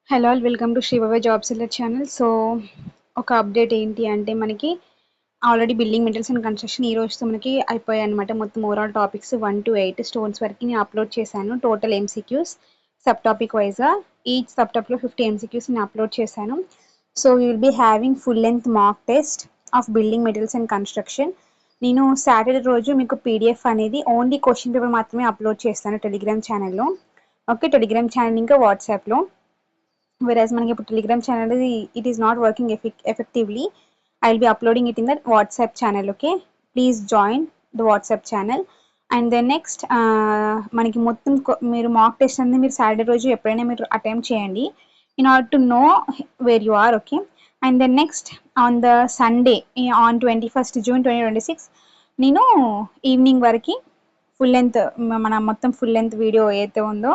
Hello all welcome to Sri Baba job seller channel. So ఒక update ఏంటి అంటే మనకి already building materials and construction ఈ రోజుతో మనకి అయిపోయాయి అనమాట. మొత్తం ఓవరాల్ టాపిక్స్ 1 to 8 స్టోన్స్ వరకు నేను అప్లోడ్ చేశాను. టోటల్ ఎంసీక్యూస్ సబ్ టాపిక్ వైజ్గా ఈచ్ సబ్ టాపిక్లో 50 ఎంసీక్యూస్ నేను అప్లోడ్ చేశాను. So we will be having full length mock test of building materials and construction. నేను సాటర్డే రోజు మీకు పీడిఎఫ్ అనేది ఓన్లీ క్వశ్చన్ పేపర్ మాత్రమే అప్లోడ్ చేస్తాను టెలిగ్రామ్ ఛానల్లో. ఓకే, టెలిగ్రామ్ ఛానల్ ఇంకా వాట్సాప్లో. Whereas మనకి ఇప్పుడు టెలిగ్రామ్ ఛానల్ అనేది it is not working effectively. I will be uploading it in that WhatsApp channel. Okay, please join the WhatsApp channel. And then next మనకి మొత్తం మీరు మాక్ టెస్ట్ అనేది మీరు సాటర్డే రోజు ఎప్పుడైనా మీరు అటెంప్ట్ చేయండి in order to know where you are. Okay, and then next on the Sunday on 21st June 2026 నేను ఈవినింగ్ వరకు ఫుల్ లెంత్ మన మొత్తం ఫుల్ లెంత్ వీడియో ఏదైతే ఉందో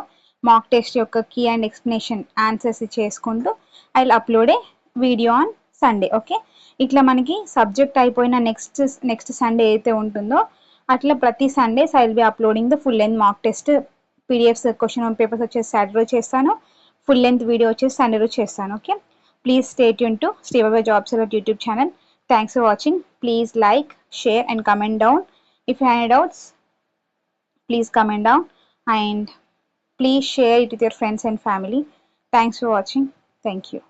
మాక్ టెస్ట్ యొక్క కీ అండ్ ఎక్స్ప్లెనేషన్ ఆన్సర్స్ చేసుకుంటూ I will upload A video on Sunday. Okay, ఇట్లా మనకి సబ్జెక్ట్ అయిపోయిన నెక్స్ట్ సండే అయితే ఉంటుందో అట్లా ప్రతి Sundays I will be uploading the full length mock test PDFs question papers వచ్చేసి సాటర్డే రోజు చేస్తాను, ఫుల్ లెంత్ వీడియో వచ్చేసి సండే రోజు చేస్తాను. Okay, please stay tune to Sri Baba job seller YouTube channel. Thanks for watching. Please like, share and comment down. If you have any doubts, please comment down and please share it with your friends and family. Thanks for watching. Thank you.